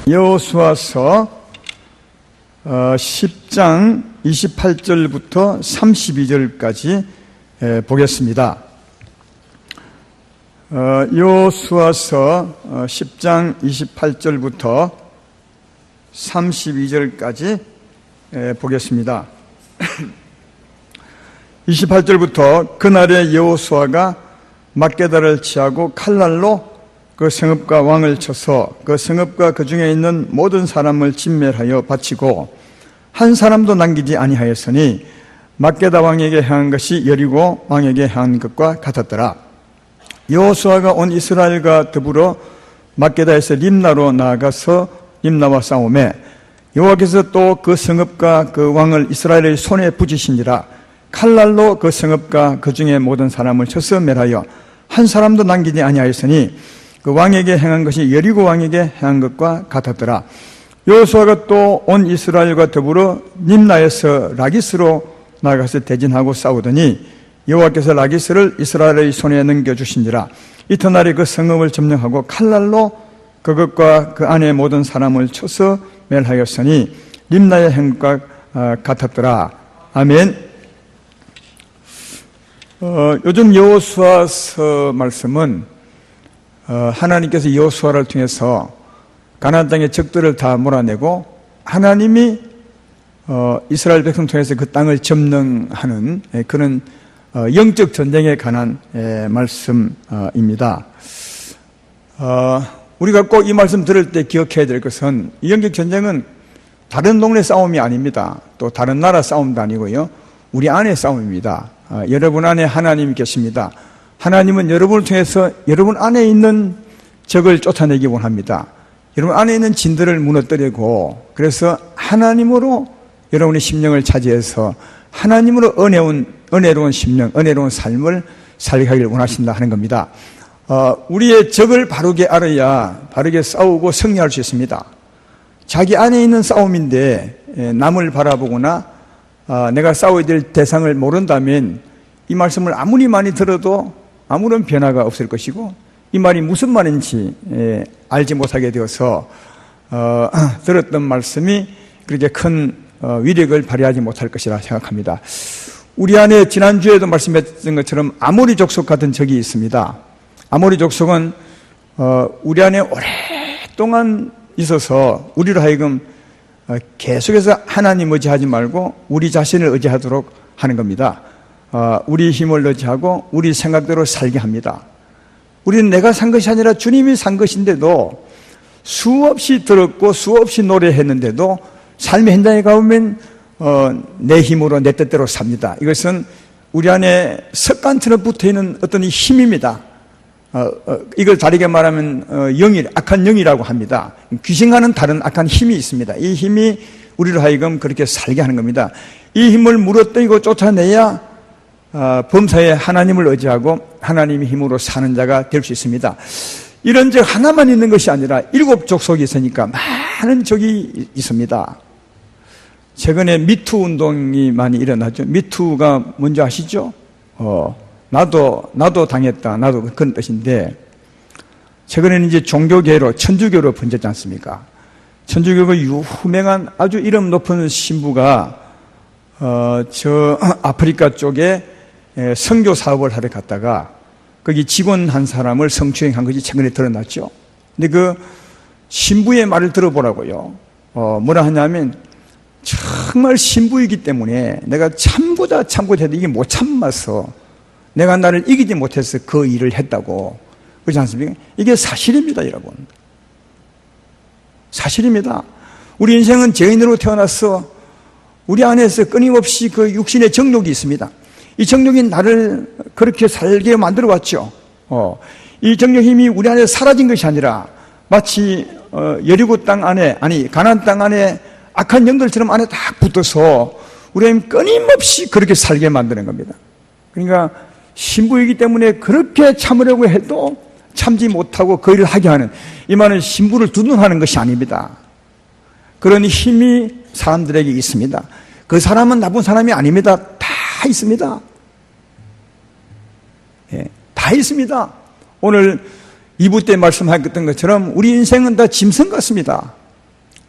여호수아서 10장 28절부터 32절까지 보겠습니다. 여호수아서 10장 28절부터 32절까지 보겠습니다. 28절부터 그날에 여호수아가 막게다를 취하고 칼날로 그 성읍과 왕을 쳐서 그 성읍과 그 중에 있는 모든 사람을 진멸하여 바치고 한 사람도 남기지 아니하였으니 막게다 왕에게 행한 것이 여리고 왕에게 행한 것과 같았더라. 여호수아가 온 이스라엘과 더불어 막게다에서 림나로 나아가서 림나와 싸우매 여호와께서 또 그 성읍과 그 왕을 이스라엘의 손에 붙이시니라. 칼날로 그 성읍과 그 중에 모든 사람을 쳐서 멸하여 한 사람도 남기지 아니하였으니 그 왕에게 행한 것이 여리고 왕에게 행한 것과 같았더라. 여호수아가 또 온 이스라엘과 더불어 림나에서 라기스로 나가서 대진하고 싸우더니 여호와께서 라기스를 이스라엘의 손에 넘겨주시니라. 이튿날에 그 성읍을 점령하고 칼날로 그것과 그 안에 모든 사람을 쳐서 멸하였으니 림나의 행과 같았더라. 아멘. 요즘 여호수아서 말씀은 하나님께서 여호수아를 통해서 가나안 땅의 적들을 다 몰아내고 하나님이 이스라엘 백성 통해서 그 땅을 점령하는 그런 영적 전쟁에 관한 말씀입니다. 우리가 꼭 이 말씀 들을 때 기억해야 될 것은 이 영적 전쟁은 다른 동네 싸움이 아닙니다. 또 다른 나라 싸움도 아니고요. 우리 안에 싸움입니다. 여러분 안에 하나님이 계십니다. 하나님은 여러분을 통해서 여러분 안에 있는 적을 쫓아내기 원합니다. 여러분 안에 있는 진들을 무너뜨리고 그래서 하나님으로 여러분의 심령을 차지해서 하나님으로 은혜로운 심령, 은혜로운 삶을 살게 하기를 원하신다 하는 겁니다. 우리의 적을 바르게 알아야 바르게 싸우고 승리할 수 있습니다. 자기 안에 있는 싸움인데 남을 바라보거나 내가 싸워야 될 대상을 모른다면 이 말씀을 아무리 많이 들어도 아무런 변화가 없을 것이고 이 말이 무슨 말인지 알지 못하게 되어서 들었던 말씀이 그렇게 큰 위력을 발휘하지 못할 것이라 생각합니다. 우리 안에 지난주에도 말씀했던 것처럼 아모리 족속 같은 적이 있습니다. 아모리 족속은 우리 안에 오랫동안 있어서 우리로 하여금 계속해서 하나님 의지하지 말고 우리 자신을 의지하도록 하는 겁니다. 우리 힘을 의지하고 우리 생각대로 살게 합니다. 우리는 내가 산 것이 아니라 주님이 산 것인데도 수없이 들었고 수없이 노래했는데도 삶의 현장에 가보면 내 힘으로 내 뜻대로 삽니다. 이것은 우리 안에 습관처럼 붙어있는 어떤 힘입니다. 이걸 다르게 말하면 악한 영이라고 합니다. 귀신과는 다른 악한 힘이 있습니다. 이 힘이 우리로 하여금 그렇게 살게 하는 겁니다. 이 힘을 물어뜯고 쫓아내야 범사에 하나님을 의지하고 하나님의 힘으로 사는 자가 될 수 있습니다. 이런 적 하나만 있는 것이 아니라 7 족속이 있으니까 많은 적이 있습니다. 최근에 미투 운동이 많이 일어나죠. 미투가 뭔지 아시죠? 나도 당했다. 나도 그런 뜻인데, 최근에는 이제 종교계로, 천주교로 번졌지 않습니까? 천주교가 유명한 아주 이름 높은 신부가, 저 아프리카 쪽에 선교 사업을 하러 갔다가, 거기 직원 한 사람을 성추행한 것이 최근에 드러났죠. 근데 그 신부의 말을 들어보라고요. 뭐라 하냐면, 정말 신부이기 때문에 내가 참고자 해도 이게 못 참아서 내가 나를 이기지 못해서 그 일을 했다고. 그렇지 않습니까? 이게 사실입니다, 여러분. 사실입니다. 우리 인생은 죄인으로 태어나서 우리 안에서 끊임없이 그 육신의 정욕이 있습니다. 이 정욕이 나를 그렇게 살게 만들어 왔죠. 이 정욕 힘이 우리 안에 사라진 것이 아니라 마치 여리고 땅 안에, 가나안 땅 안에 악한 영들처럼 안에 딱 붙어서 우리는 끊임없이 그렇게 살게 만드는 겁니다. 그러니까 신부이기 때문에 그렇게 참으려고 해도 참지 못하고 그 일을 하게 하는, 이 말은 신부를 두둔하는 것이 아닙니다. 그런 힘이 사람들에게 있습니다. 그 사람은 나쁜 사람이 아닙니다. 다 있습니다. 다 있습니다. 오늘 2부 때 말씀하셨던 것처럼 우리 인생은 다 짐승 같습니다.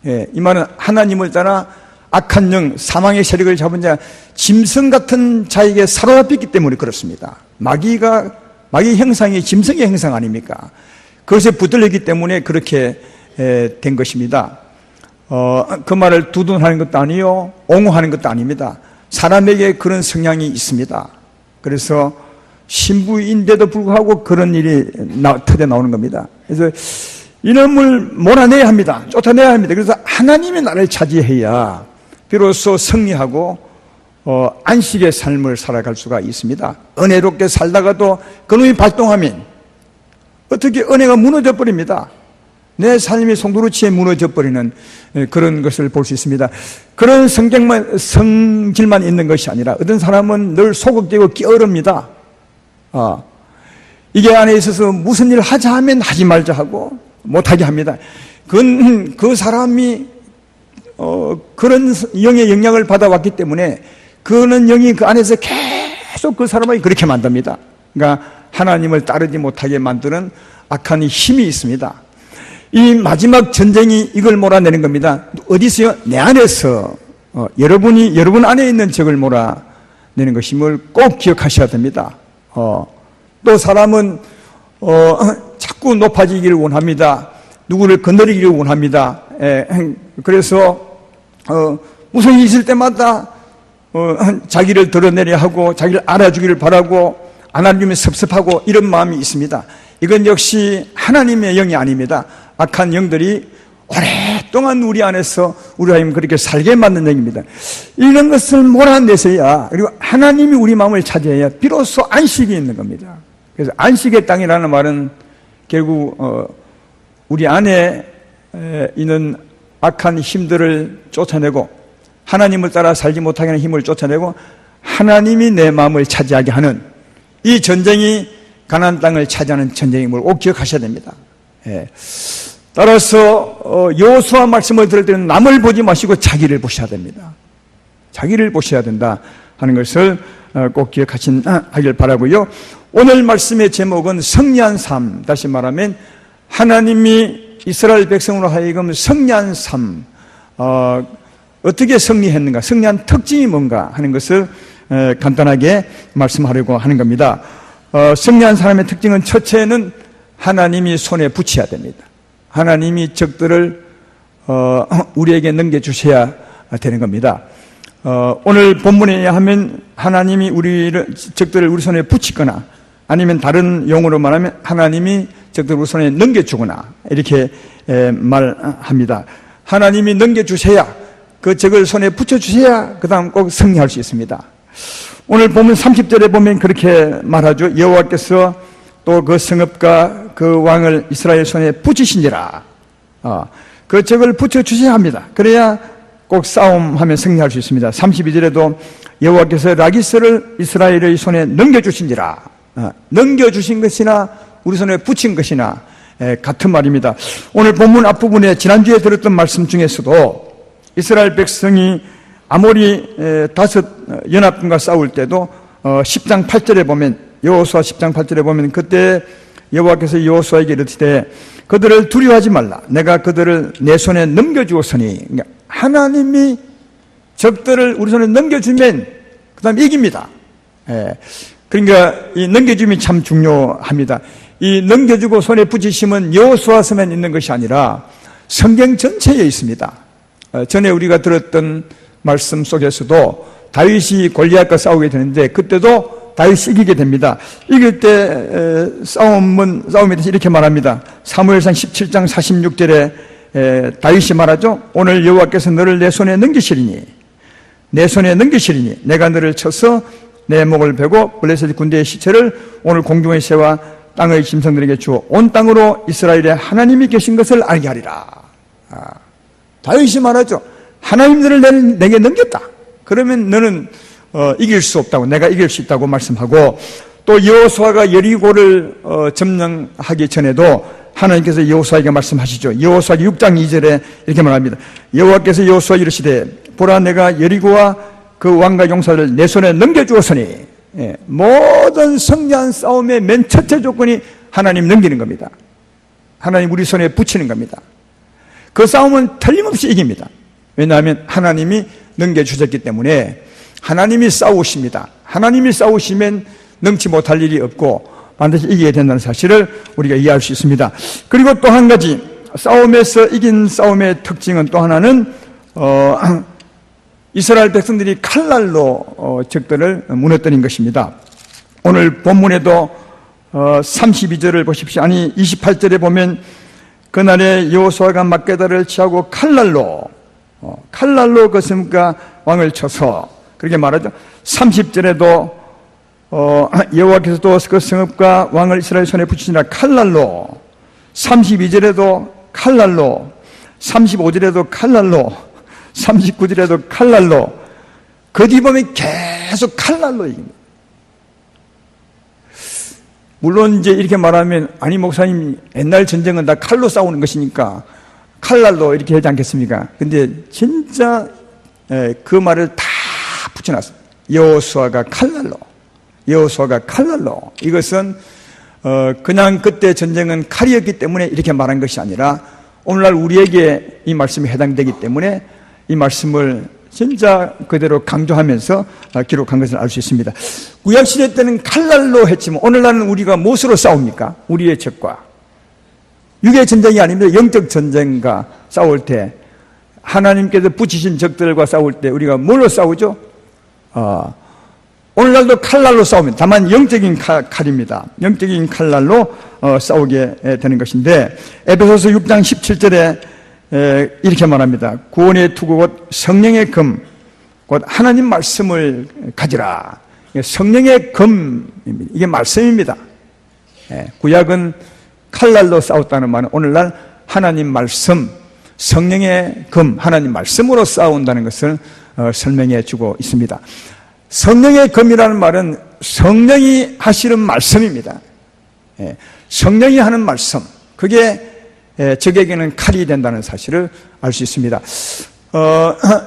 이 말은 하나님을 따라 악한 영, 사망의 세력을 잡은 자, 짐승 같은 자에게 사로잡혔기 때문에 그렇습니다. 마귀 형상이 짐승의 형상 아닙니까? 그것에 붙들렸기 때문에 그렇게 된 것입니다. 그 말을 두둔하는 것도 아니요, 옹호하는 것도 아닙니다. 사람에게 그런 성향이 있습니다. 그래서 신부인데도 불구하고 그런 일이 터져 나오는 겁니다. 그래서 이놈을 몰아내야 합니다. 쫓아내야 합니다. 그래서 하나님의 나를 차지해야 비로소 승리하고 안식의 삶을 살아갈 수가 있습니다. 은혜롭게 살다가도 그놈이 발동하면 어떻게 은혜가 무너져 버립니다. 내 삶이 송두리째 무너져 버리는 그런 것을 볼 수 있습니다. 그런 성질만 있는 것이 아니라 어떤 사람은 늘 소극되고 게으릅니다. 이게 안에 있어서 무슨 일을 하자 하면 하지 말자 하고 못하게 합니다. 그 사람이 그런 영의 영향을 받아왔기 때문에 그는 영이 그 안에서 계속 그 사람을 그렇게 만듭니다. 그러니까 하나님을 따르지 못하게 만드는 악한 힘이 있습니다. 이 마지막 전쟁이 이걸 몰아내는 겁니다. 어디서요? 내 안에서 여러분 안에 있는 적을 몰아내는 것임을 꼭 기억하셔야 됩니다. 또 사람은 자꾸 높아지기를 원합니다. 누구를 건드리기를 원합니다. 그래서 무슨 일이 있을 때마다 자기를 드러내려 하고 자기를 알아주기를 바라고 안 알아주면 섭섭하고 이런 마음이 있습니다. 이건 역시 하나님의 영이 아닙니다. 악한 영들이 오랫동안 우리 안에서 우리 하나님 그렇게 살게 만든 영입니다. 이런 것을 몰아내서야, 그리고 하나님이 우리 마음을 차지해야 비로소 안식이 있는 겁니다. 그래서 안식의 땅이라는 말은 결국 우리 안에 있는 악한 힘들을 쫓아내고 하나님을 따라 살지 못하게 하는 힘을 쫓아내고 하나님이 내 마음을 차지하게 하는 이 전쟁이 가나안 땅을 차지하는 전쟁임을 꼭 기억하셔야 됩니다. 따라서 여호수아 말씀을 들을 때는 남을 보지 마시고 자기를 보셔야 됩니다. 자기를 보셔야 된다 하는 것을 꼭 기억하길 바라고요. 오늘 말씀의 제목은 승리한 삶, 다시 말하면 하나님이 이스라엘 백성으로 하여금 승리한 삶, 어떻게 승리했는가, 승리한 특징이 뭔가 하는 것을 간단하게 말씀하려고 하는 겁니다. 승리한 사람의 특징은 첫째는 하나님이 손에 붙여야 됩니다. 하나님이 적들을 우리에게 넘겨주셔야 되는 겁니다. 오늘 본문에 의하면 하나님이 적들을 우리 손에 붙이거나 아니면 다른 용어로 말하면 하나님이 적들을 우리 손에 넘겨주거나 이렇게 말합니다. 하나님이 넘겨주셔야, 그 적을 손에 붙여주셔야 그 다음 꼭 승리할 수 있습니다. 오늘 보면 30절에 보면 그렇게 말하죠. 여호와께서 또 그 성읍과 그 왕을 이스라엘 손에 붙이신지라. 그 적을 붙여주셔야 합니다. 그래야 꼭 싸움하면 승리할 수 있습니다. 32절에도 여호와께서 라기스를 이스라엘의 손에 넘겨주신지라. 넘겨주신 것이나 우리 손에 붙인 것이나 같은 말입니다. 오늘 본문 앞부분에 지난주에 들었던 말씀 중에서도 이스라엘 백성이 아모리 5 연합군과 싸울 때도 10장 8절에 보면, 여호수아 10장 8절에 보면 그때 여호와께서 여호수아에게 이르시되 그들을 두려워하지 말라. 내가 그들을 내 손에 넘겨주었으니. 그러니까 하나님이 적들을 우리 손에 넘겨주면 그 다음에 이깁니다. 그러니까 이 넘겨줌이 참 중요합니다. 이 넘겨주고 손에 붙이심은 여호수아서만 있는 것이 아니라 성경 전체에 있습니다. 전에 우리가 들었던 말씀 속에서도 다윗이 골리앗과 싸우게 되는데 그때도 다윗이 이기게 됩니다. 이길 때 싸움에 대해서 이렇게 말합니다. 사무엘상 17장 46절에 다윗이 말하죠. 오늘 여호와께서 너를 내 손에 넘기시리니 내가 너를 쳐서 내 목을 베고 블레셋 군대의 시체를 오늘 공중의 새와 땅의 짐승들에게 주어 온 땅으로 이스라엘에 하나님이 계신 것을 알게 하리라. 다윗이 말하죠. 하나님들을 내게 넘겼다. 그러면 너는 이길 수 없다고, 내가 이길 수 있다고 말씀하고, 또 여호수아가 여리고를 점령하기 전에도 하나님께서 여호수아에게 말씀하시죠. 여호수아 6장 2절에 이렇게 말합니다. 여호와께서 여호수아 이르시되 보라 내가 여리고와 그 왕과 용사를 내 손에 넘겨주었으니. 모든 승리한 싸움의 맨 첫째 조건이 하나님 넘기는 겁니다. 하나님 우리 손에 붙이는 겁니다. 그 싸움은 틀림없이 이깁니다. 왜냐하면 하나님이 넘겨주셨기 때문에 하나님이 싸우십니다. 하나님이 싸우시면 능치 못할 일이 없고 반드시 이기게 된다는 사실을 우리가 이해할 수 있습니다. 그리고 또 한 가지, 싸움에서 이긴 싸움의 특징은 또 하나는 이스라엘 백성들이 칼날로 적들을 무너뜨린 것입니다. 오늘 본문에도 32절을 보십시오. 아니 28절에 보면 그날에 여호수아가 막게다를 취하고 칼날로 그것입니까 왕을 쳐서 그렇게 말하죠. 30절에도 여호와께서도 그 성읍과 왕을 이스라엘 손에 붙이시나 칼날로, 32절에도 칼날로, 35절에도 칼날로, 39절에도 칼날로, 그 뒤 보면 계속 칼날로 이깁니다. 물론 이제 이렇게 말하면 아니 목사님 옛날 전쟁은 다 칼로 싸우는 것이니까 칼날로 이렇게 하지 않겠습니까? 근데 진짜 그 말을 다 붙여놨어요. 여호수아가 칼날로, 여호수아가 칼날로. 이것은 그냥 그때 전쟁은 칼이었기 때문에 이렇게 말한 것이 아니라 오늘날 우리에게 이 말씀이 해당되기 때문에 이 말씀을 진짜 그대로 강조하면서 기록한 것을 알 수 있습니다. 구약시대 때는 칼날로 했지만 오늘날은 우리가 무엇으로 싸웁니까? 우리의 적과. 육의 전쟁이 아닙니다. 영적 전쟁과 싸울 때 하나님께서 붙이신 적들과 싸울 때 우리가 뭘로 싸우죠? 오늘날도 칼날로 싸웁니다. 다만 영적인 칼입니다. 영적인 칼날로 싸우게 되는 것인데 에베소서 6장 17절에 이렇게 말합니다. 구원의 투구 곧 성령의 금, 곧 하나님 말씀을 가지라. 성령의 금입니다. 이게 말씀입니다. 구약은 칼날로 싸웠다는 말은 오늘날 하나님 말씀, 성령의 금, 하나님 말씀으로 싸운다는 것을 설명해 주고 있습니다. 성령의 금이라는 말은 성령이 하시는 말씀입니다. 성령이 하는 말씀, 그게 적에게는 칼이 된다는 사실을 알 수 있습니다.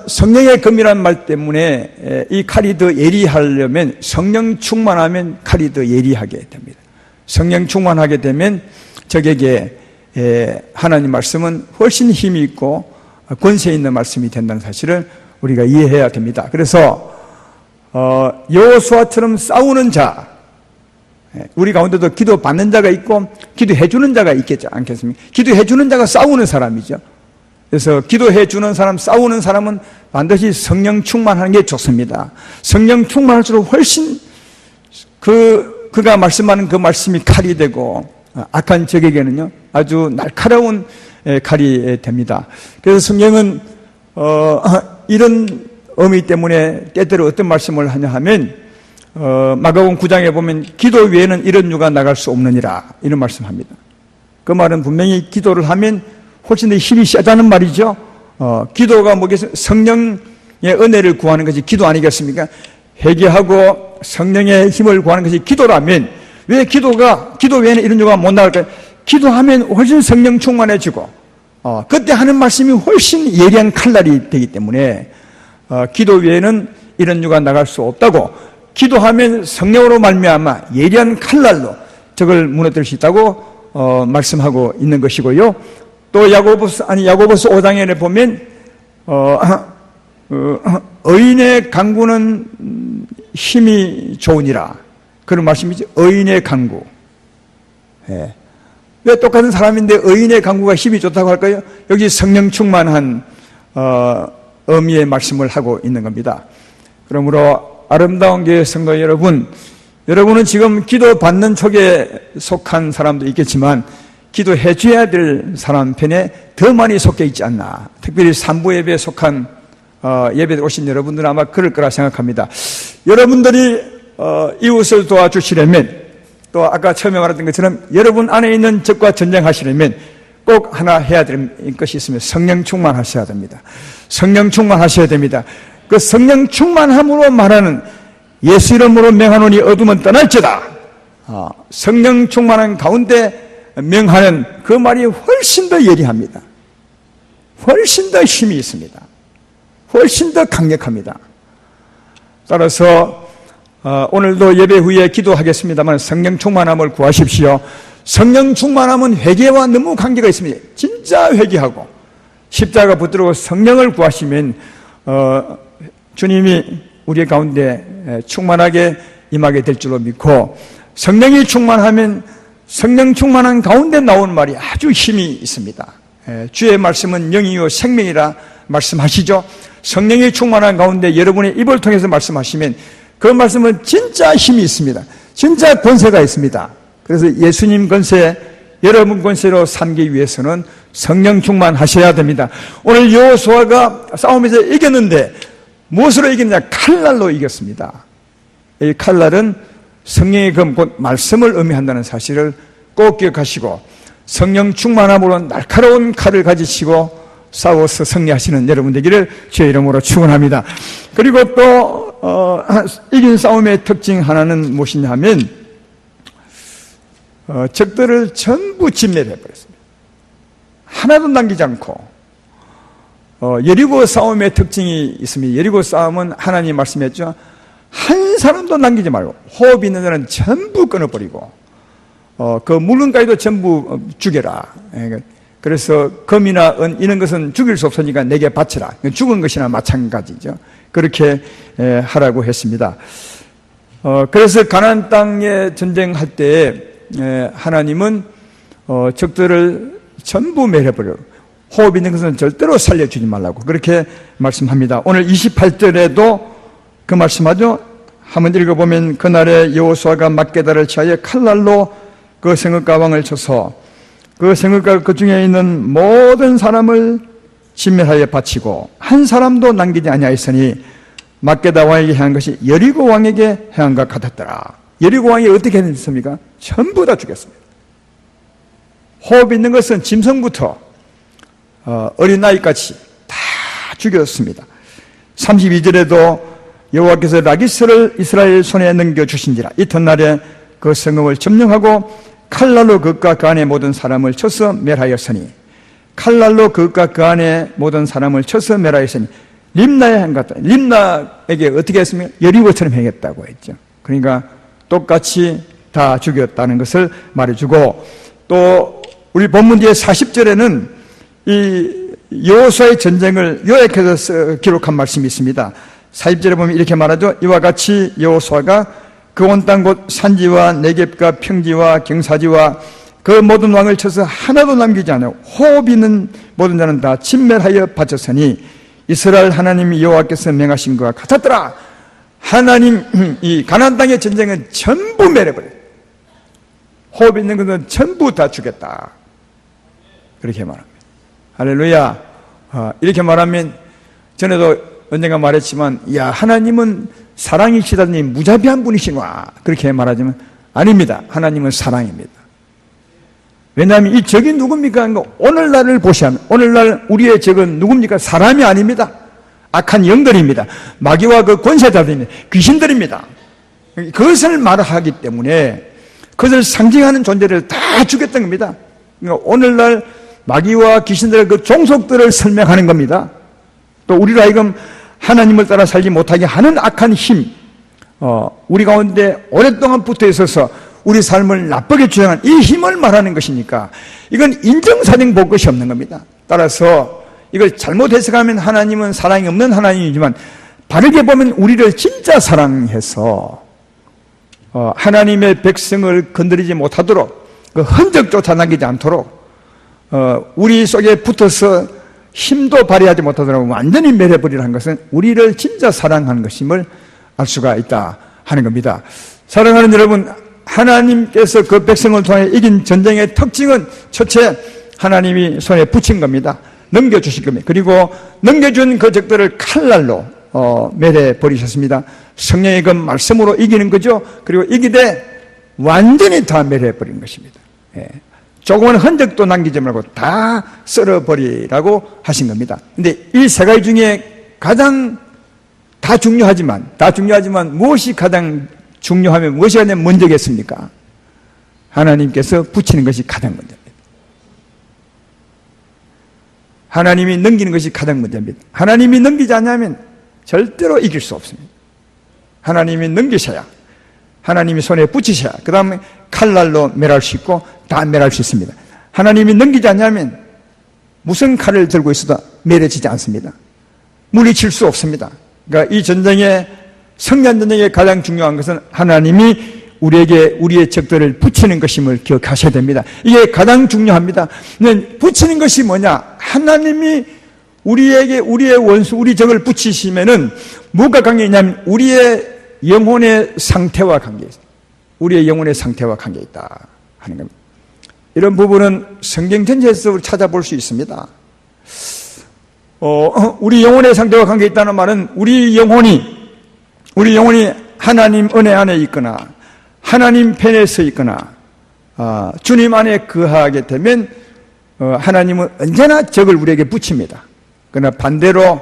성령의 금이라는 말 때문에 이 칼이 더 예리하려면 성령 충만하면 칼이 더 예리하게 됩니다. 성령 충만하게 되면 적에게 하나님 말씀은 훨씬 힘이 있고 권세 있는 말씀이 된다는 사실을 우리가 이해해야 됩니다. 그래서 여호수아처럼 싸우는 자, 우리 가운데도 기도 받는 자가 있고 기도해 주는 자가 있겠지 않겠습니까? 기도해 주는 자가 싸우는 사람이죠. 그래서 기도해 주는 사람, 싸우는 사람은 반드시 성령 충만하는 게 좋습니다. 성령 충만할수록 훨씬 그가 말씀하는 그 말씀이 칼이 되고 악한 적에게는요 아주 날카로운 칼이 됩니다. 그래서 성경은 이런 의미 때문에 때때로 어떤 말씀을 하냐 하면 마가복음 9장에 보면 기도 외에는 이런 유가 나갈 수 없느니라 이런 말씀합니다. 그 말은 분명히 기도를 하면 훨씬 더 힘이 세다는 말이죠. 기도가 뭐겠어요? 성령의 은혜를 구하는 것이 기도 아니겠습니까? 회개하고 성령의 힘을 구하는 것이 기도라면 왜 기도 외에는 이런 유가 못 나갈까요? 기도하면 훨씬 성령 충만해지고 그때 하는 말씀이 훨씬 예리한 칼날이 되기 때문에 기도 외에는 이런 유가 나갈 수 없다고, 기도하면 성령으로 말미암아 예리한 칼날로 적을 무너뜨릴 수 있다고 말씀하고 있는 것이고요. 또 야고보서 5장에 보면 의인의 간구는 힘이 좋으니라 그런 말씀이죠. 의인의 간구. 왜 똑같은 사람인데 의인의 간구가 힘이 좋다고 할까요? 여기 성령 충만한 의미의 말씀을 하고 있는 겁니다. 그러므로 아름다운 교회 성도 여러분은 지금 기도 받는 쪽에 속한 사람도 있겠지만 기도해 줘야 될 사람 편에 더 많이 속해 있지 않나. 특별히 산부 예배에 속한 예배에 오신 여러분들은 아마 그럴 거라 생각합니다. 여러분들이 이웃을 도와주시려면, 또 아까 처음에 말했던 것처럼 여러분 안에 있는 적과 전쟁하시려면 꼭 하나 해야 될 것이 있으면 성령 충만하셔야 됩니다. 성령 충만하셔야 됩니다. 그 성령 충만함으로 말하는 예수 이름으로 명하노니 어둠은 떠날지어다. 성령 충만한 가운데 명하는 그 말이 훨씬 더 예리합니다. 훨씬 더 힘이 있습니다. 훨씬 더 강력합니다. 따라서 오늘도 예배 후에 기도하겠습니다만 성령 충만함을 구하십시오. 성령 충만함은 회개와 너무 관계가 있습니다. 진짜 회개하고 십자가 붙들고 성령을 구하시면 주님이 우리 가운데 충만하게 임하게 될 줄로 믿고, 성령이 충만하면 성령 충만한 가운데 나오는 말이 아주 힘이 있습니다. 주의 말씀은 영이요 생명이라 말씀하시죠. 성령이 충만한 가운데 여러분의 입을 통해서 말씀하시면 그 말씀은 진짜 힘이 있습니다. 진짜 권세가 있습니다. 그래서 예수님 권세, 여러분 권세로 삼기 위해서는 성령 충만하셔야 됩니다. 오늘 여호수아가 싸움에서 이겼는데 무엇으로 이겼느냐? 칼날로 이겼습니다. 이 칼날은 성령의 검, 곧 말씀을 의미한다는 사실을 꼭 기억하시고, 성령 충만함으로 날카로운 칼을 가지시고 싸워서 승리하시는 여러분 되기를 주의 이름으로 축원합니다. 그리고 또 이긴 싸움의 특징 하나는 무엇이냐 하면 적들을 전부 진멸해버렸습니다. 하나도 남기지 않고. 여리고 싸움의 특징이 있습니다. 여리고 싸움은 하나님 말씀했죠. 한 사람도 남기지 말고 호흡 있는 자는 전부 끊어버리고 그 물건까지도 전부 죽여라. 그래서 금이나 은 이런 것은 죽일 수 없으니까 내게 바치라. 죽은 것이나 마찬가지죠. 그렇게 하라고 했습니다. 그래서 가나안 땅에 전쟁할 때 하나님은 적들을 전부 멸해버려, 호흡 있는 것은 절대로 살려주지 말라고 그렇게 말씀합니다. 오늘 28절에도 그 말씀하죠. 한번 읽어보면, 그날에 여호수아가 막게다를 취하여 칼날로 그 성읍과 왕을 쳐서 그 성읍과 그 중에 있는 모든 사람을 진멸하여 바치고 한 사람도 남기지 아니하였으니 막게다 왕에게 행한 것이 여리고 왕에게 행한 것 같았더라. 여리고 왕이 어떻게 했습니까? 전부 다 죽였습니다. 호흡 있는 것은 짐승부터 어린아이까지 다 죽였습니다. 32절에도 여호와께서 라기스를 이스라엘 손에 넘겨주신지라. 이튿날에 그 성읍을 점령하고 칼날로 그것과 그 안에 모든 사람을 쳐서 멸하였으니, 칼날로 그것과 그 안에 모든 사람을 쳐서 멸하였으니 림나에 한 것 같다. 림나에게 어떻게 했습니까? 여리고처럼 행했다고 했죠. 그러니까 똑같이 다 죽였다는 것을 말해주고, 또 우리 본문 뒤에 40절에는 이 여호수아의 전쟁을 요약해서 기록한 말씀이 있습니다. 40절에 보면 이렇게 말하죠. 이와 같이 여호수아가 그 온 땅 곧 산지와 네겝과 평지와 경사지와 그 모든 왕을 쳐서 하나도 남기지 않아 호흡 있는 모든 자는 다 진멸하여 바쳤으니 이스라엘 하나님 여호와께서 명하신 것과 같았더라. 하나님 이 가나안 땅의 전쟁은 전부 멸해버려요. 호흡 있는 것은 전부 다 죽였다. 그렇게 말합니다. 할렐루야. 이렇게 말하면, 전에도 언젠가 말했지만, 야, 하나님은 사랑이시다니 무자비한 분이시구나, 그렇게 말하지만 아닙니다. 하나님은 사랑입니다. 왜냐하면 이 적이 누굽니까? 오늘날을 보시면 오늘날 우리의 적은 누굽니까? 사람이 아닙니다. 악한 영들입니다. 마귀와 그 권세자들입니다. 귀신들입니다. 그것을 말하기 때문에 그것을 상징하는 존재를 다 죽였던 겁니다. 그러니까 오늘날 마귀와 귀신들의 그 종속들을 설명하는 겁니다. 또 우리로 하여금 하나님을 따라 살지 못하게 하는 악한 힘, 우리 가운데 오랫동안 붙어 있어서 우리 삶을 나쁘게 주장한 이 힘을 말하는 것이니까 이건 인정사정 볼 것이 없는 겁니다. 따라서 이걸 잘못 해석하면 하나님은 사랑이 없는 하나님이지만, 바르게 보면 우리를 진짜 사랑해서 하나님의 백성을 건드리지 못하도록, 그 흔적조차 남기지 않도록 우리 속에 붙어서 힘도 발휘하지 못하도록 완전히 멸해버리라는 것은 우리를 진짜 사랑하는 것임을 알 수가 있다 하는 겁니다. 사랑하는 여러분, 하나님께서 그 백성을 통해 이긴 전쟁의 특징은 첫째, 하나님이 손에 붙인 겁니다. 넘겨주실 겁니다. 그리고 넘겨준 그 적들을 칼날로 멸해버리셨습니다. 성령의 그 말씀으로 이기는 거죠. 그리고 이기되 완전히 다 멸해버린 것입니다. 조금은 흔적도 남기지 말고 다 썰어버리라고 하신 겁니다. 근데 이 세 가지 중에 가장 다 중요하지만 무엇이 가장 중요하면 무엇이 가장 먼저겠습니까? 하나님께서 붙이는 것이 가장 먼저입니다. 하나님이 넘기는 것이 가장 먼저입니다. 하나님이 넘기지 않으면 절대로 이길 수 없습니다. 하나님이 넘기셔야, 하나님이 손에 붙이셔야, 그 다음에 칼날로 멸할 수 있고 다 멸할 수 있습니다. 하나님이 넘기지 않으면 무슨 칼을 들고 있어도 매려지지 않습니다. 물리칠 수 없습니다. 그러니까 이 전쟁의 성난 전쟁의 가장 중요한 것은 하나님이 우리에게 우리의 적들을 붙이는 것임을 기억하셔야 됩니다. 이게 가장 중요합니다. 붙이는 것이 뭐냐? 하나님이 우리에게 우리의 원수, 우리 적을 붙이시면은 뭐가 관계있냐면 우리의 영혼의 상태와 관계 있어요. 우리의 영혼의 상태와 관계 있다 하는 겁니다. 이런 부분은 성경 전체에서 찾아볼 수 있습니다. 우리 영혼의 상태와 관계 있다는 말은 우리 영혼이 하나님 은혜 안에 있거나 하나님 편에 서 있거나 주님 안에 거하게 되면 하나님은 언제나 적을 우리에게 붙입니다. 그러나 반대로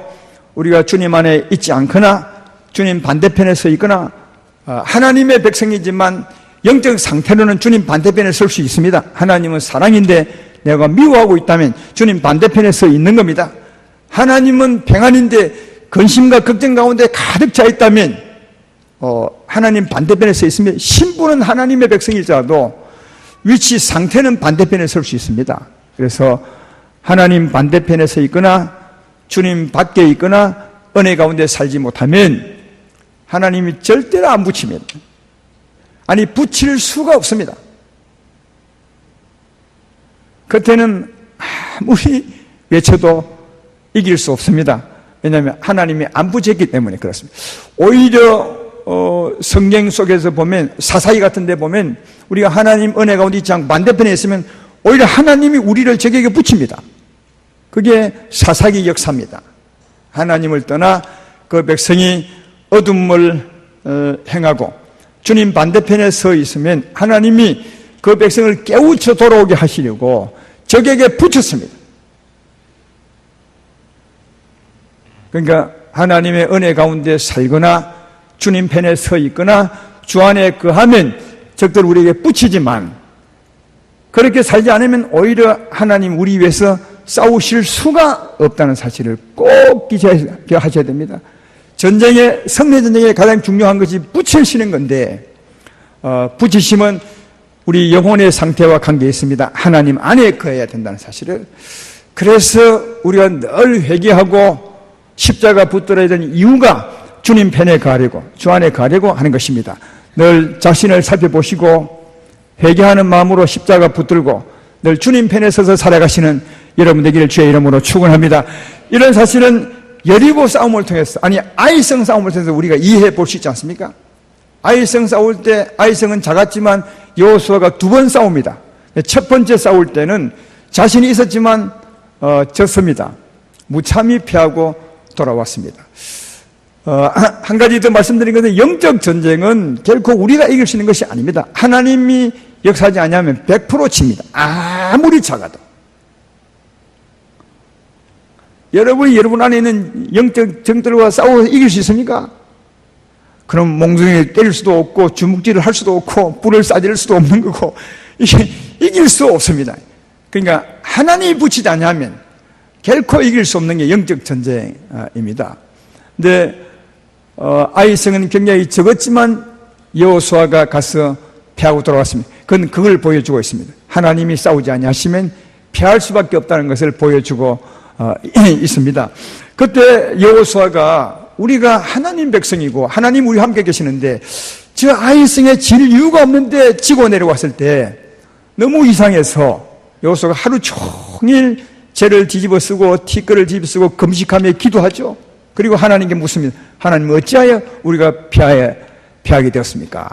우리가 주님 안에 있지 않거나 주님 반대편에 서 있거나 하나님의 백성이지만 영적 상태로는 주님 반대편에 설 수 있습니다. 하나님은 사랑인데 내가 미워하고 있다면 주님 반대편에 서 있는 겁니다. 하나님은 평안인데 근심과 걱정 가운데 가득 차 있다면 하나님 반대편에 서 있으면 신부는 하나님의 백성일지라도 위치 상태는 반대편에 설 수 있습니다. 그래서 하나님 반대편에 서 있거나 주님 밖에 있거나 은혜 가운데 살지 못하면 하나님이 절대로 안 붙입니다. 아니 붙일 수가 없습니다. 겉에는 아무리 외쳐도 이길 수 없습니다. 왜냐하면 하나님이 안 붙였기 때문에 그렇습니다. 오히려 성경 속에서 보면 사사기 같은 데 보면 우리가 하나님 은혜 가운데 있지 않고 반대편에 있으면 오히려 하나님이 우리를 적에게 붙입니다. 그게 사사기 역사입니다. 하나님을 떠나 그 백성이 어둠을 행하고 주님 반대편에 서 있으면 하나님이 그 백성을 깨우쳐 돌아오게 하시려고 적에게 붙였습니다. 그러니까 하나님의 은혜 가운데 살거나 주님 편에 서 있거나 주 안에 거하면 적들 우리에게 붙이지만 그렇게 살지 않으면 오히려 하나님 우리 위해서 싸우실 수가 없다는 사실을 꼭 기억하셔야 됩니다. 성례 전쟁의 가장 중요한 것이 붙이시는 건데 붙이심은 우리 영혼의 상태와 관계 있습니다. 하나님 안에 거해야 된다는 사실을. 그래서 우리가 늘 회개하고 십자가 붙들어야 되는 이유가 주님 편에 가려고 주 안에 가려고 하는 것입니다. 늘 자신을 살펴보시고 회개하는 마음으로 십자가 붙들고 늘 주님 편에 서서 살아가시는 여러분 되기를 주의 이름으로 축원합니다. 이런 사실은 여리고 싸움을 통해서 아이성 싸움을 통해서 우리가 이해해 볼 수 있지 않습니까? 아이성 싸울 때 아이성은 작았지만 여호수아가 두 번 싸웁니다. 첫 번째 싸울 때는 자신이 있었지만 졌습니다. 무참히 피하고 돌아왔습니다. 한 가지 더 말씀드린 것은 영적 전쟁은 결코 우리가 이길 수 있는 것이 아닙니다. 하나님이 역사하지 않으면 100% 칩니다. 아무리 작아도. 여러분이 여러분 안에 있는 영적 적들과 싸워서 이길 수 있습니까? 그럼 몽둥이를 때릴 수도 없고 주먹질을 할 수도 없고 불을 쏴질 수도 없는 거고 이게 이길 수 없습니다. 그러니까 하나님이 붙이지 않으면 결코 이길 수 없는 게 영적 전쟁입니다. 근데 아이성은 굉장히 적었지만 여호수아가 가서 피하고 돌아왔습니다. 그걸 보여주고 있습니다. 하나님이 싸우지 아니하시면 피할 수밖에 없다는 것을 보여주고 있습니다. 그때 여호수아가 우리가 하나님 백성이고 하나님 우리 함께 계시는데 저 아이성에 질 이유가 없는데 지고 내려왔을 때 너무 이상해서 여호수아가 하루 종일 죄를 뒤집어 쓰고 티끌을 뒤집어 쓰고 금식하며 기도하죠. 그리고 하나님께 묻습니다. 하나님 어찌하여 우리가 피하게 되었습니까?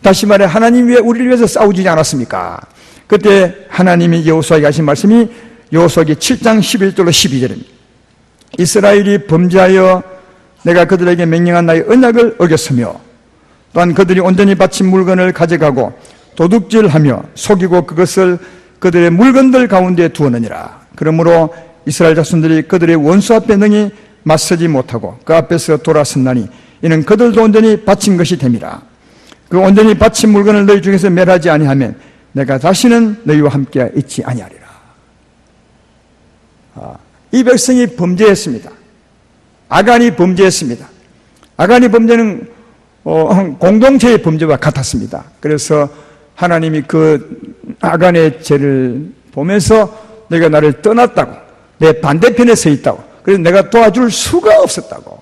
다시 말해 하나님 왜 우리를 위해서 싸우지 않았습니까? 그때 하나님이 여호수아에게 하신 말씀이 여호수아기 7장 11절로 12절입니다. 이스라엘이 범죄하여 내가 그들에게 명령한 나의 언약을 어겼으며 또한 그들이 온전히 바친 물건을 가져가고 도둑질하며 속이고 그것을 그들의 물건들 가운데 두었느니라. 그러므로 이스라엘 자손들이 그들의 원수 앞에 능히 맞서지 못하고 그 앞에서 돌아섰나니 이는 그들도 온전히 바친 것이 됨이라. 그 온전히 바친 물건을 너희 중에서 멸하지 아니하면 내가 다시는 너희와 함께 있지 아니하리라. 이 백성이 범죄했습니다. 아간이 범죄했습니다. 아간이 범죄는 공동체의 범죄와 같았습니다. 그래서 하나님이 그 아간의 죄를 보면서 내가 나를 떠났다고, 내 반대편에 서 있다고, 그래서 내가 도와줄 수가 없었다고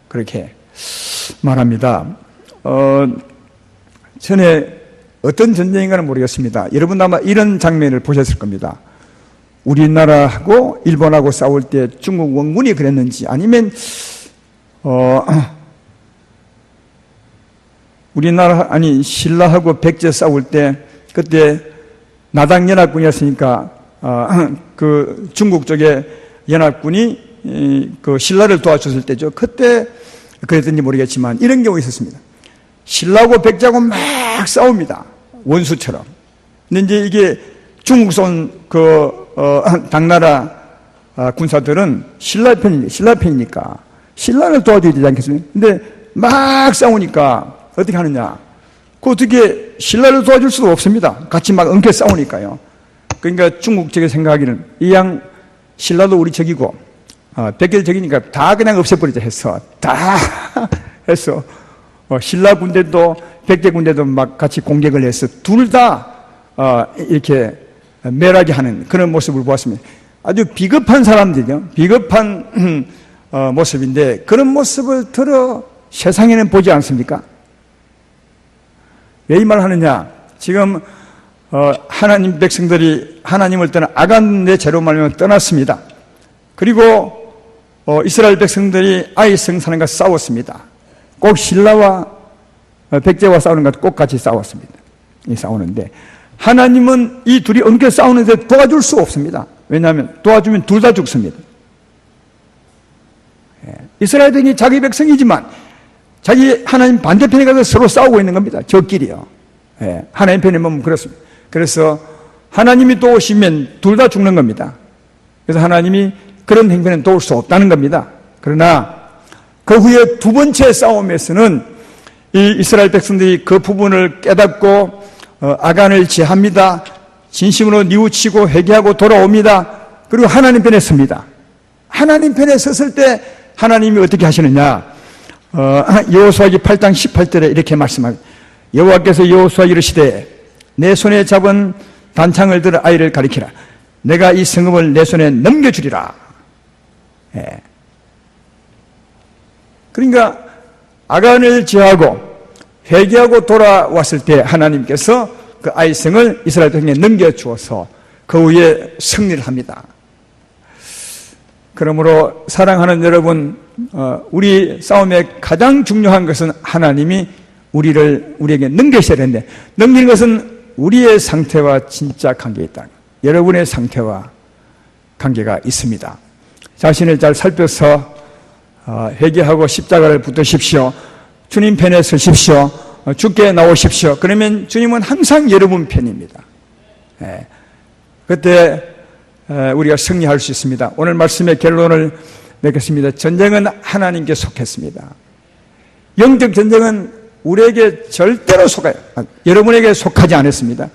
그렇게 말합니다. 전에 어떤 전쟁인가는 모르겠습니다. 여러분 아마 이런 장면을 보셨을 겁니다. 우리나라하고 일본하고 싸울 때 중국 원군이 그랬는지, 아니면 신라하고 백제 싸울 때, 그때 나당 연합군이었으니까 그 중국 쪽에 연합군이 그 신라를 도와줬을 때죠. 그때 그랬던지 모르겠지만 이런 경우 있었습니다. 신라하고 백제하고 막 싸웁니다. 원수처럼. 근데 이제 이게 중국선 당나라 군사들은 신라 편이니까 신라를 도와줘야 되지 않겠습니까? 근데 막 싸우니까 어떻게 하느냐? 어떻게 신라를 도와줄 수도 없습니다. 같이 막 엉켜 싸우니까요. 그러니까 중국 측의 생각하기는 이양 신라도 우리 적이고 백제도 적이니까 다 그냥 없애버리자 해서 신라 군대도 백제 군대도 막 같이 공격을 해서 둘 다 이렇게 멸하게 하는 그런 모습을 보았습니다. 아주 비겁한 사람들이죠. 비겁한 모습인데 그런 모습을 세상에는 보지 않습니까? 왜 이 말을 하느냐? 지금 하나님 백성들이 하나님을 떠나 아간의 죄로 말미암아 떠났습니다. 그리고 이스라엘 백성들이 아이 성산과 싸웠습니다. 꼭 신라와 백제와 싸우는 것 꼭 같이 싸웠습니다. 싸우는데 하나님은 이 둘이 엉켜 싸우는데 도와줄 수 없습니다. 왜냐하면 도와주면 둘 다 죽습니다. 이스라엘 백성이 자기 백성이지만 자기 하나님 반대편에 가서 서로 싸우고 있는 겁니다. 저끼리요. 하나님 편에 보면 그렇습니다. 그래서 하나님이 도우시면 둘 다 죽는 겁니다. 그래서 하나님이 그런 행편은 도울 수 없다는 겁니다. 그러나 그 후에 두 번째 싸움에서는 이 이스라엘 백성들이 그 부분을 깨닫고 아간을 제합니다. 진심으로 뉘우치고 회개하고 돌아옵니다. 그리고 하나님 편에 섭니다. 하나님 편에 섰을 때 하나님이 어떻게 하시느냐? 여호수아기 8장 18절에 이렇게 말씀합니다. 여호와께서 여호수아 이르시되 내 손에 잡은 단창을 들어 아이를 가리키라. 내가 이 성읍을 내 손에 넘겨주리라. 그러니까 아간을 제하고 회개하고 돌아왔을 때 하나님께서 그 아이성을 이스라엘 백성에 넘겨주어서 그 후에 승리를 합니다. 그러므로 사랑하는 여러분, 우리 싸움의 가장 중요한 것은 하나님이 우리에게 넘기셔야 되는데, 넘기는 것은 우리의 상태와 진짜 관계가 있다. 여러분의 상태와 관계가 있습니다. 자신을 잘 살펴서 회개하고 십자가를 붙드십시오. 주님 편에 서십시오. 주께 나오십시오. 그러면 주님은 항상 여러분 편입니다. 그때 우리가 승리할 수 있습니다. 오늘 말씀의 결론을 맺겠습니다. 전쟁은 하나님께 속했습니다. 영적 전쟁은 우리에게 절대로 속아요. 여러분에게 속하지 않았습니다.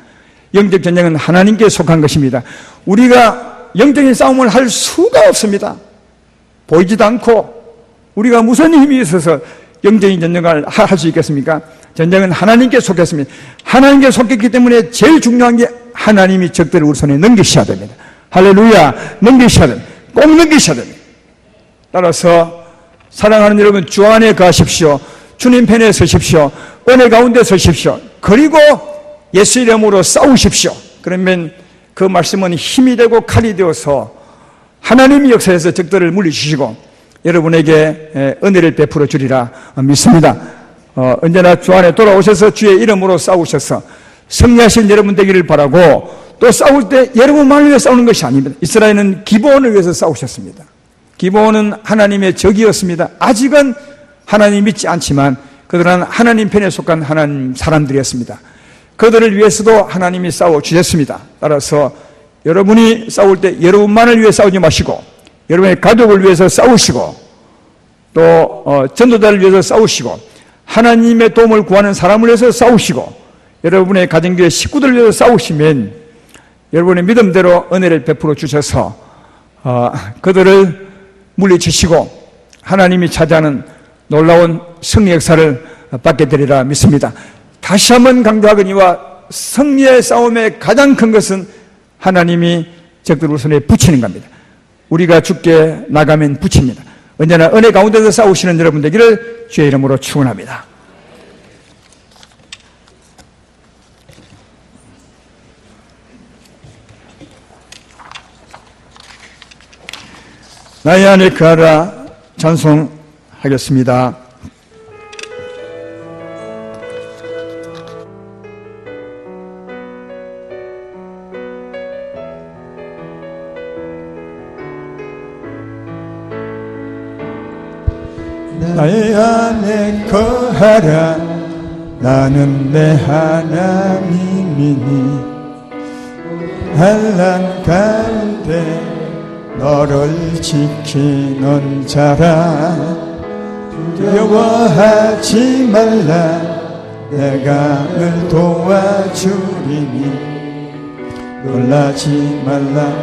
영적 전쟁은 하나님께 속한 것입니다. 우리가 영적인 싸움을 할 수가 없습니다. 보이지도 않고 우리가 무슨 힘이 있어서 영적인 전쟁을 할 수 있겠습니까? 전쟁은 하나님께 속했습니다. 하나님께 속했기 때문에 제일 중요한 게 하나님이 적들을 우리 손에 넘기셔야 됩니다. 할렐루야. 넘기셔야 됩니다. 꼭 넘기셔야 됩니다. 따라서 사랑하는 여러분, 주 안에 거하십시오. 주님 편에 서십시오. 은혜 가운데 서십시오. 그리고 예수 이름으로 싸우십시오. 그러면 그 말씀은 힘이 되고 칼이 되어서 하나님이 역사에서 적들을 물리주시고 여러분에게 은혜를 베풀어 주리라 믿습니다. 언제나 주 안에 돌아오셔서 주의 이름으로 싸우셔서 승리하신 여러분 되기를 바라고, 또 싸울 때 여러분만을 위해 싸우는 것이 아닙니다. 이스라엘은 기브온을 위해서 싸우셨습니다. 기브온은 하나님의 적이었습니다. 아직은 하나님 믿지 않지만 그들은 하나님 편에 속한 하나님 사람들이었습니다. 그들을 위해서도 하나님이 싸워주셨습니다. 따라서 여러분이 싸울 때 여러분만을 위해 싸우지 마시고 여러분의 가족을 위해서 싸우시고 또 전도자를 위해서 싸우시고 하나님의 도움을 구하는 사람을 위해서 싸우시고 여러분의 가정교회 식구들을 위해서 싸우시면 여러분의 믿음대로 은혜를 베풀어 주셔서 그들을 물리치시고 하나님이 차지하는 놀라운 승리 역사를 받게 되리라 믿습니다. 다시 한번 강조하거니와 승리의 싸움의 가장 큰 것은 하나님이 적들을 손에 붙이는 겁니다. 우리가 죽게 나가면 붙입니다. 언제나 은혜 가운데서 싸우시는 여러분 되기를 주의 이름으로 축원합니다. 나의 안에 거하라 찬송하겠습니다. 나의 안에 거하라 나는 내 하나님이니 환난 가운데 너를 지키는 자라 두려워하지 말라 내가 늘 도와주리니 놀라지 말라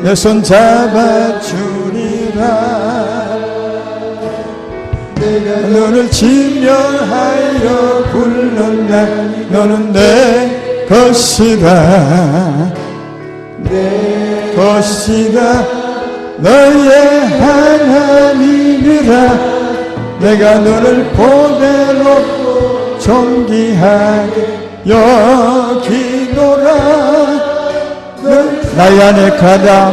내 손 잡아주리라 내가 너를 진멸하여 불렀나 너는 내 것이다 내 것이다 너의 하나님이라 내가 너를 보배롭고 존귀하게 여기노라 나의 안에 가라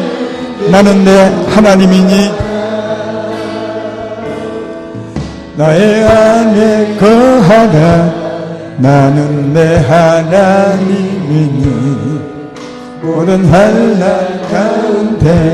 나는 내 하나님이니 나의 안에 거하라 나는 내 하나님이니 모든 환난 가운데